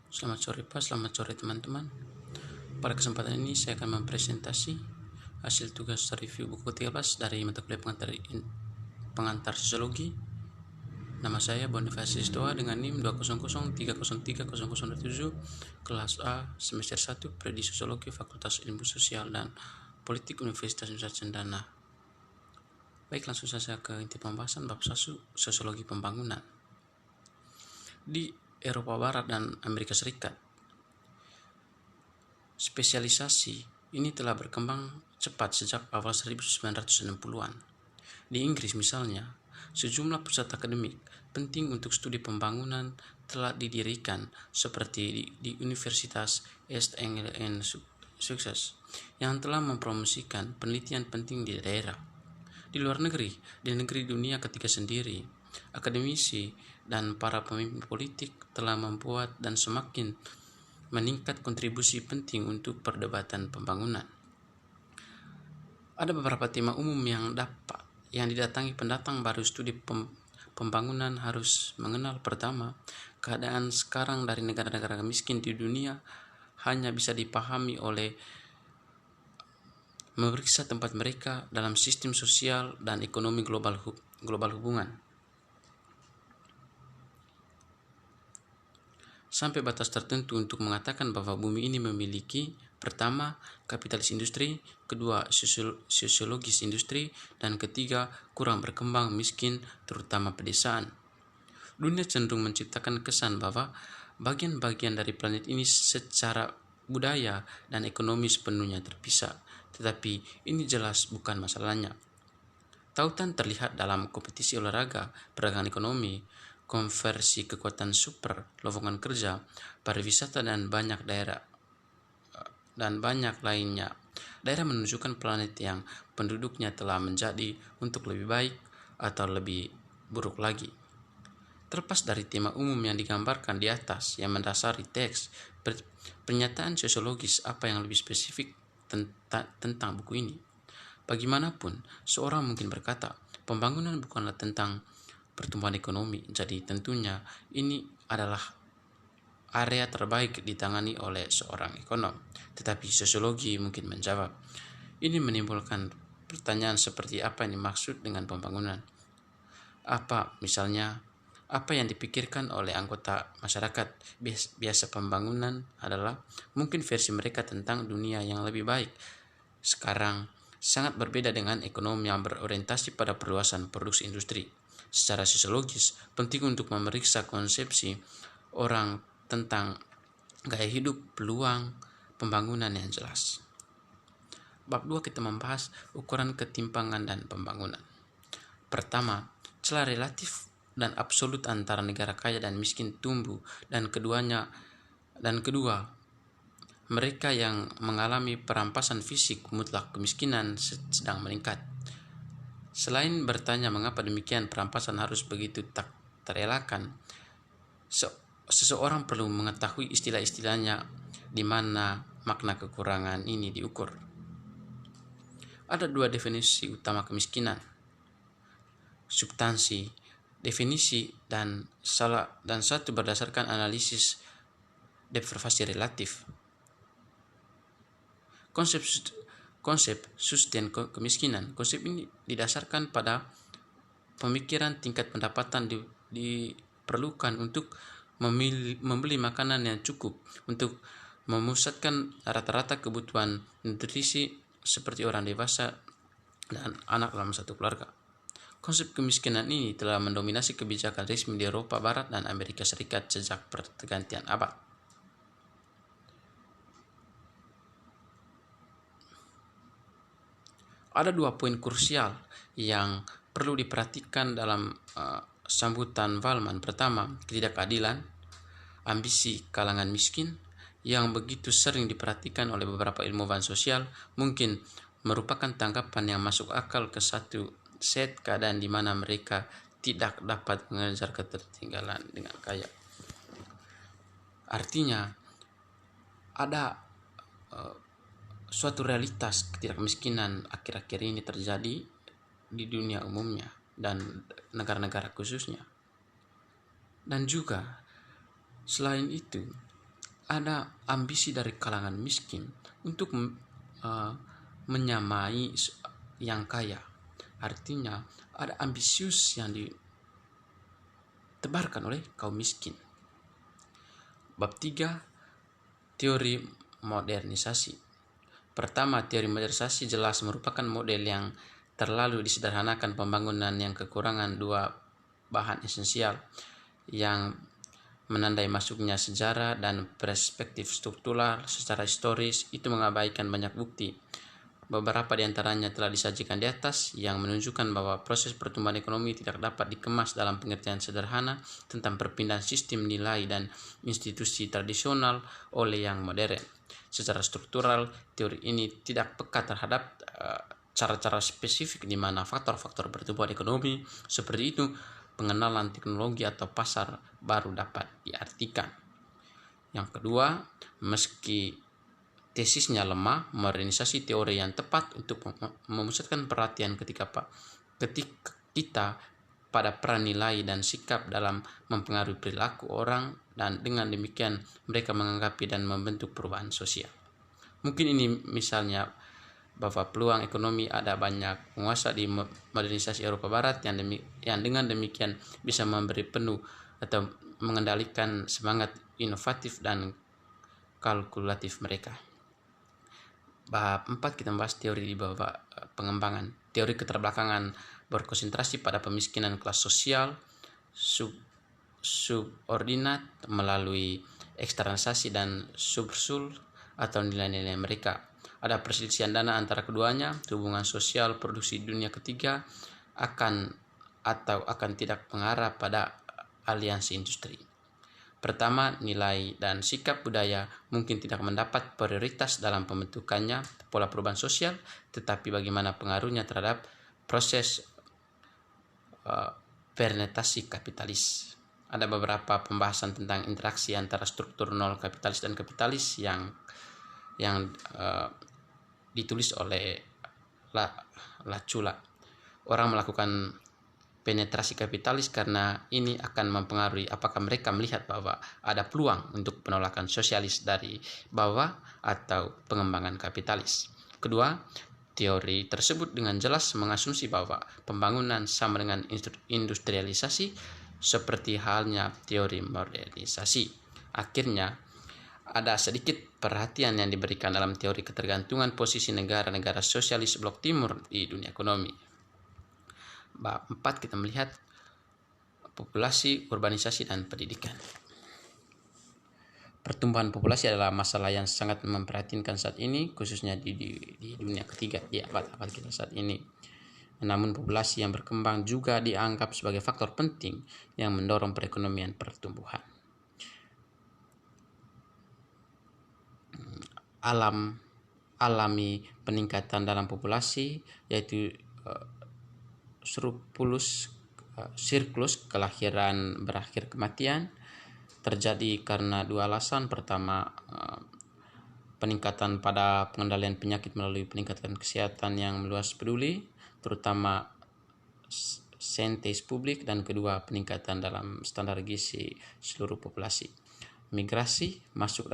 Selamat sore Pak, selamat sore teman-teman. Pada kesempatan ini saya akan mempresentasi hasil tugas review buku 13 dari mata kuliah pengantar sosiologi. Nama saya Bonifasius Doa dengan NIM 200303007, kelas A, semester 1, Prodi Sosiologi, Fakultas Ilmu Sosial dan Politik Universitas Nusa Cendana. Baik, langsung saja ke inti pembahasan bab 1, Sosiologi Pembangunan. Di Eropa Barat dan Amerika Serikat, spesialisasi ini telah berkembang cepat sejak awal 1960-an. Di Inggris misalnya, sejumlah pusat akademik penting untuk studi pembangunan telah didirikan seperti di Universitas East Anglia and Sussex yang telah mempromosikan penelitian penting di daerah. Di luar negeri, di negeri dunia ketiga sendiri, akademisi dan para pemimpin politik telah membuat dan semakin meningkat kontribusi penting untuk perdebatan pembangunan. Ada beberapa tema umum yang didatangi pendatang baru studi pembangunan harus mengenal. Pertama, keadaan sekarang dari negara-negara miskin di dunia hanya bisa dipahami oleh memeriksa tempat mereka dalam sistem sosial dan ekonomi global hubungan. Sampai batas tertentu untuk mengatakan bahwa bumi ini memiliki, pertama, kapitalis industri, kedua, sosiologis industri, dan ketiga, kurang berkembang, miskin, terutama pedesaan. Dunia cenderung menciptakan kesan bahwa bagian-bagian dari planet ini secara budaya dan ekonomi sepenuhnya terpisah, tetapi ini jelas bukan masalahnya. Tautan terlihat dalam kompetisi olahraga, perdagangan ekonomi, konversi kekuatan super, lowongan kerja, pariwisata dan banyak lainnya. Daerah menunjukkan planet yang penduduknya telah menjadi untuk lebih baik atau lebih buruk lagi. Terlepas dari tema umum yang digambarkan di atas yang mendasari teks, pernyataan sosiologis apa yang lebih spesifik tentang buku ini. Bagaimanapun, seorang mungkin berkata, pembangunan bukanlah tentang pertumbuhan ekonomi, jadi tentunya ini adalah area terbaik ditangani oleh seorang ekonom. Tetapi sosiologi mungkin menjawab. Ini menimbulkan pertanyaan seperti apa yang dimaksud dengan pembangunan. Apa yang dipikirkan oleh anggota masyarakat biasa pembangunan adalah mungkin versi mereka tentang dunia yang lebih baik sekarang sangat berbeda dengan ekonomi yang berorientasi pada perluasan produksi industri. Secara sosiologis, penting untuk memeriksa konsepsi orang tentang gaya hidup, peluang, pembangunan yang jelas. Bab 2 kita membahas ukuran ketimpangan dan pembangunan. Pertama, celah relatif dan absolut antara negara kaya dan miskin tumbuh dan kedua, mereka yang mengalami perampasan fisik mutlak kemiskinan sedang meningkat. Selain bertanya mengapa demikian perampasan harus begitu tak terelakkan, seseorang perlu mengetahui istilah-istilahnya di mana makna kekurangan ini diukur. Ada dua definisi utama kemiskinan: substansi, definisi, dan satu berdasarkan analisis deprivasi relatif. Konsep sustain kemiskinan. Konsep ini didasarkan pada pemikiran tingkat pendapatan diperlukan untuk membeli makanan yang cukup, untuk memusatkan rata-rata kebutuhan nutrisi seperti orang dewasa dan anak dalam satu keluarga. Konsep kemiskinan ini telah mendominasi kebijakan resmi di Eropa Barat dan Amerika Serikat sejak pergantian abad. Ada dua poin krusial yang perlu diperhatikan dalam sambutan Wallman. Pertama, ketidakadilan, ambisi kalangan miskin yang begitu sering diperhatikan oleh beberapa ilmuwan sosial mungkin merupakan tanggapan yang masuk akal ke satu set keadaan di mana mereka tidak dapat mengejar ketertinggalan dengan kaya. Artinya, ada suatu realitas ketidakmiskinan akhir-akhir ini terjadi di dunia umumnya dan negara-negara khususnya. Dan juga selain itu, ada ambisi dari kalangan miskin untuk menyamai yang kaya. Artinya ada ambisius yang ditebarkan oleh kaum miskin. Bab 3, teori modernisasi. Pertama, teori modernisasi jelas merupakan model yang terlalu disederhanakan pembangunan yang kekurangan dua bahan esensial yang menandai masuknya sejarah dan perspektif struktural secara historis. Itu mengabaikan banyak bukti. Beberapa di antaranya telah disajikan di atas yang menunjukkan bahwa proses pertumbuhan ekonomi tidak dapat dikemas dalam pengertian sederhana tentang perpindahan sistem nilai dan institusi tradisional oleh yang modern. Secara struktural, teori ini tidak peka terhadap cara-cara spesifik di mana faktor-faktor pertumbuhan ekonomi seperti itu pengenalan teknologi atau pasar baru dapat diartikan. Yang kedua, meski tesisnya lemah, modernisasi teori yang tepat untuk memusatkan perhatian ketika kita pada peran nilai dan sikap dalam mempengaruhi perilaku orang, dan dengan demikian mereka menganggapi dan membentuk perubahan sosial. Mungkin ini misalnya bahwa peluang ekonomi ada banyak penguasa di modernisasi Eropa Barat yang dengan demikian bisa memberi penuh atau mengendalikan semangat inovatif dan kalkulatif mereka. Bab 4 kita membahas teori di bawah pengembangan. Teori keterbelakangan berkonsentrasi pada pemiskinan kelas sosial subordinat melalui eksternalisasi dan subsul atau nilai-nilai mereka. Ada perselisihan dana antara keduanya. Hubungan sosial produksi dunia ketiga akan tidak mengarah pada aliansi industri. Pertama, nilai dan sikap budaya mungkin tidak mendapat prioritas dalam pembentukannya pola perubahan sosial, tetapi bagaimana pengaruhnya terhadap proses penetrasi kapitalis. Ada beberapa pembahasan tentang interaksi antara struktur nol kapitalis dan kapitalis yang ditulis oleh Lacula. Orang melakukan penetrasi kapitalis karena ini akan mempengaruhi apakah mereka melihat bahwa ada peluang untuk penolakan sosialis dari bawah atau pengembangan kapitalis. Kedua, teori tersebut dengan jelas mengasumsi bahwa pembangunan sama dengan industrialisasi seperti halnya teori modernisasi. Akhirnya, ada sedikit perhatian yang diberikan dalam teori ketergantungan posisi negara-negara sosialis blok timur di dunia ekonomi. Bab 4 kita melihat populasi, urbanisasi, dan pendidikan. Pertumbuhan populasi adalah masalah yang sangat memprihatinkan saat ini, khususnya di dunia ketiga, di abad-abad kita saat ini. Namun populasi yang berkembang juga dianggap sebagai faktor penting yang mendorong perekonomian pertumbuhan. Alami peningkatan dalam populasi, yaitu siklus kelahiran berakhir kematian, terjadi karena dua alasan. Pertama, peningkatan pada pengendalian penyakit melalui peningkatan kesehatan yang meluas peduli, terutama saintis publik, dan kedua, peningkatan dalam standar gizi seluruh populasi. Migrasi masuk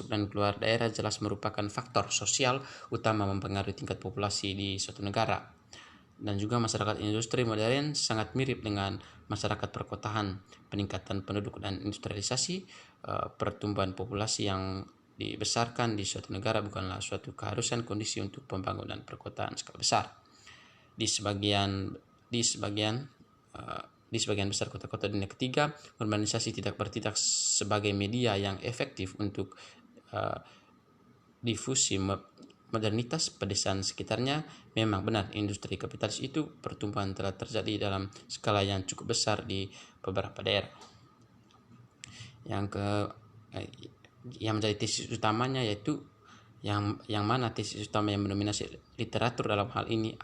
dan keluar daerah jelas merupakan faktor sosial utama mempengaruhi tingkat populasi di suatu negara. Dan juga masyarakat industri modern sangat mirip dengan masyarakat perkotaan. Peningkatan penduduk dan industrialisasi, pertumbuhan populasi yang dibesarkan di suatu negara bukanlah suatu keharusan kondisi untuk pembangunan perkotaan skala besar. Di sebagian besar kota-kota dunia ketiga, urbanisasi tidak bertindak sebagai media yang efektif untuk difusi modernitas pedesaan sekitarnya. Memang benar, industri kapitalis itu pertumbuhan telah terjadi dalam skala yang cukup besar di beberapa daerah. Yang menjadi tesis utamanya, yaitu yang mana tesis utama yang mendominasi literatur dalam hal ini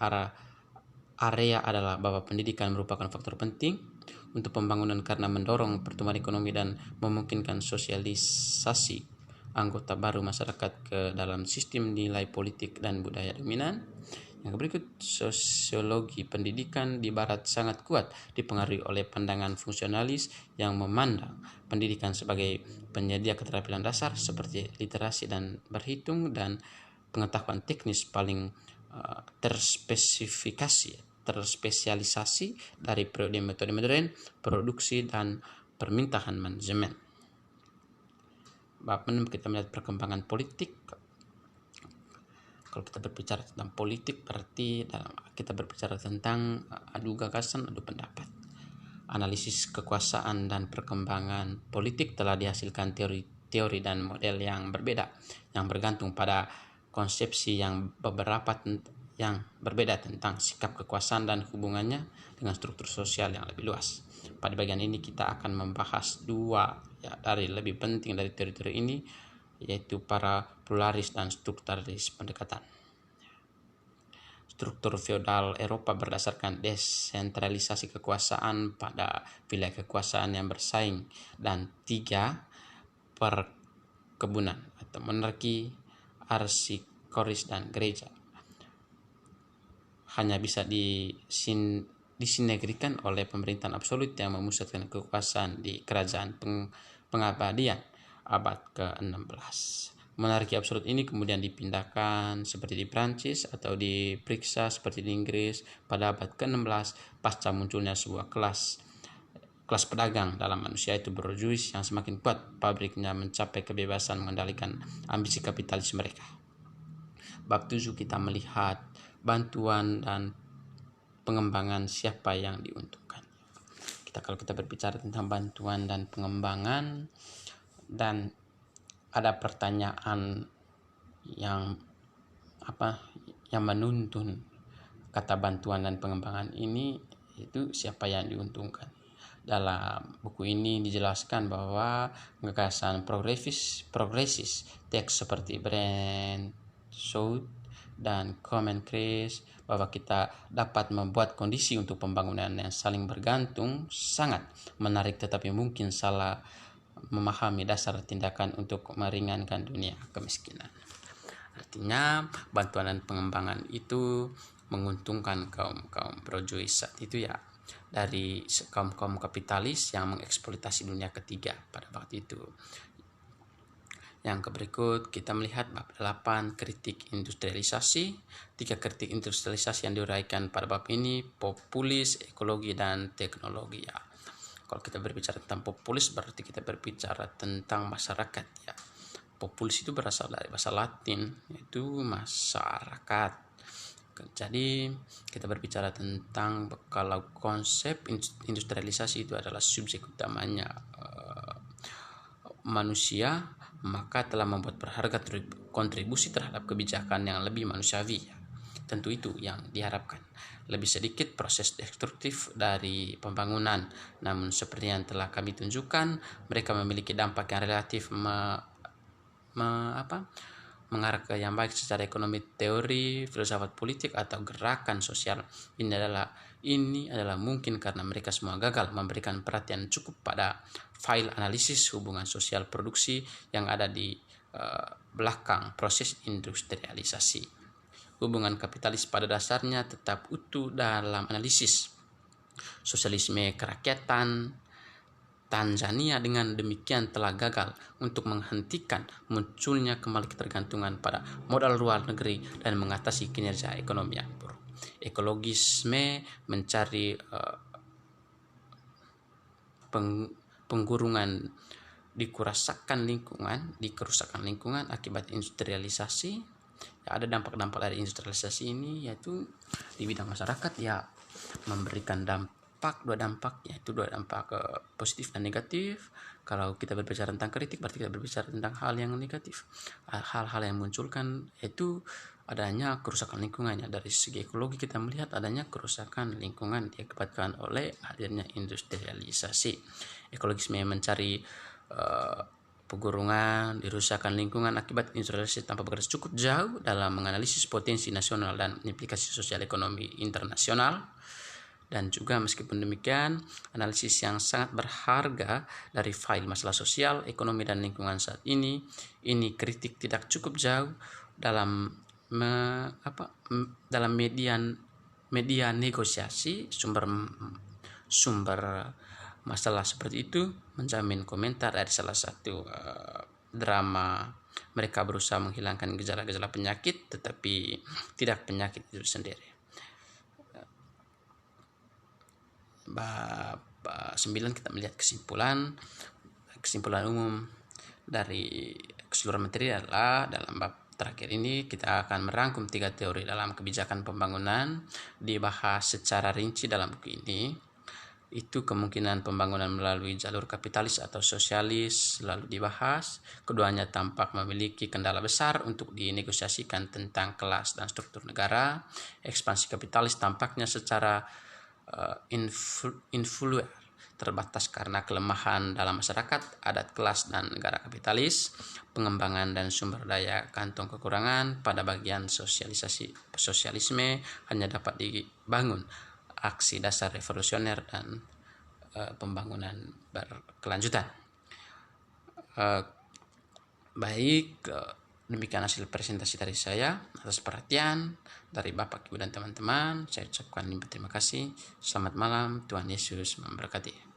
area adalah bahwa pendidikan merupakan faktor penting untuk pembangunan karena mendorong pertumbuhan ekonomi dan memungkinkan sosialisasi anggota baru masyarakat ke dalam sistem nilai politik dan budaya dominan. Yang berikut, sosiologi pendidikan di Barat sangat kuat dipengaruhi oleh pandangan fungsionalis yang memandang pendidikan sebagai penyedia keterampilan dasar seperti literasi dan berhitung dan pengetahuan teknis paling terspesialisasi dari periode metode modern, produksi dan permintaan manajemen. Bab 6 kita melihat perkembangan politik. Kalau kita berbicara tentang politik, berarti kita berbicara tentang adu gagasan, adu pendapat. Analisis kekuasaan dan perkembangan politik telah dihasilkan teori dan model yang berbeda, yang bergantung pada konsepsi yang berbeda tentang sikap kekuasaan dan hubungannya dengan struktur sosial yang lebih luas. Pada bagian ini kita akan membahas dua dari lebih penting dari teori-teori ini, yaitu para pluralis dan strukturalis pendekatan. Struktur feodal Eropa berdasarkan desentralisasi kekuasaan pada wilayah kekuasaan yang bersaing, dan 3 perkebunan atau monarki, arsikoris dan gereja hanya bisa disinegrikan oleh pemerintahan absolut yang memusatkan kekuasaan di kerajaan pengabadian abad ke-16. Monarki absolut ini kemudian dipindahkan seperti di Prancis atau diperiksa seperti di Inggris pada abad ke-16 pasca munculnya sebuah kelas pedagang dalam manusia itu borjuis yang semakin kuat pabriknya mencapai kebebasan mengendalikan ambisi kapitalis mereka. Bab 7 kita melihat bantuan dan pengembangan siapa yang diuntungkan. Kalau kita berbicara tentang bantuan dan pengembangan, dan ada pertanyaan yang menuntun kata bantuan dan pengembangan ini, itu siapa yang diuntungkan. Dalam buku ini dijelaskan bahwa gagasan progresis teks seperti Brand, South dan Common Case bahwa kita dapat membuat kondisi untuk pembangunan yang saling bergantung sangat menarik, tetapi mungkin salah memahami dasar tindakan untuk meringankan dunia kemiskinan. Artinya bantuan dan pengembangan itu menguntungkan kaum borjuis saat itu, dari kaum kapitalis yang mengeksploitasi dunia ketiga pada waktu itu. Yang berikut kita melihat bab 8 kritik industrialisasi. 3 kritik industrialisasi yang diuraikan pada bab ini: populis, ekologi, dan teknologi. Kalau kita berbicara tentang populis, berarti kita berbicara tentang masyarakat. Populis itu berasal dari bahasa Latin, yaitu masyarakat. Jadi kita berbicara tentang kalau konsep industrialisasi itu adalah subjek utamanya manusia, maka telah membuat berharga kontribusi terhadap kebijakan yang lebih manusiawi. Tentu itu yang diharapkan. Lebih sedikit proses destruktif dari pembangunan, namun seperti yang telah kami tunjukkan, mereka memiliki dampak yang relatif mengarah ke yang baik secara ekonomi, teori, filsafat politik, atau gerakan sosial. Ini adalah mungkin karena mereka semua gagal memberikan perhatian cukup pada file analisis hubungan sosial produksi yang ada di belakang proses industrialisasi. Hubungan kapitalis pada dasarnya tetap utuh dalam analisis. Sosialisme kerakyatan Tanzania dengan demikian telah gagal untuk menghentikan munculnya kembali ketergantungan pada modal luar negeri dan mengatasi kinerja ekonomi yang buruk. Ekologisme mencari penggurungan di kerusakan lingkungan akibat industrialisasi. Ada dampak-dampak dari industrialisasi ini, yaitu di bidang masyarakat memberikan dua dampak yaitu dua dampak positif dan negatif. Kalau kita berbicara tentang kritik, berarti kita berbicara tentang hal yang negatif. Hal-hal yang munculkan yaitu adanya kerusakan lingkungannya. Dari segi ekologi kita melihat adanya kerusakan lingkungan diakibatkan oleh hadirnya industrialisasi. Ekologisme mencari pegurungan, dirusakkan lingkungan akibat industrialisasi tanpa bekerja cukup jauh dalam menganalisis potensi nasional dan implikasi sosial ekonomi internasional. Dan juga meskipun demikian, analisis yang sangat berharga dari file masalah sosial, ekonomi, dan lingkungan saat ini kritik tidak cukup jauh dalam dalam media negosiasi sumber masalah seperti itu menjamin komentar dari salah satu drama. Mereka berusaha menghilangkan gejala-gejala penyakit, tetapi tidak penyakit itu sendiri. Bab 9 kita melihat kesimpulan umum dari keseluruhan materi adalah dalam bab terakhir ini kita akan merangkum 3 teori dalam kebijakan pembangunan dibahas secara rinci dalam buku ini. Itu kemungkinan pembangunan melalui jalur kapitalis atau sosialis lalu dibahas. Keduanya tampak memiliki kendala besar untuk dinegosiasikan tentang kelas dan struktur negara. Ekspansi kapitalis tampaknya secara influer terbatas karena kelemahan dalam masyarakat, adat kelas dan negara kapitalis. Pengembangan dan sumber daya kantong kekurangan pada bagian sosialisme hanya dapat dibangun aksi dasar revolusioner dan pembangunan berkelanjutan. Demikian hasil presentasi dari saya. Atas perhatian dari Bapak, Ibu, dan teman-teman, saya ucapkan terima kasih. Selamat malam, Tuhan Yesus memberkati.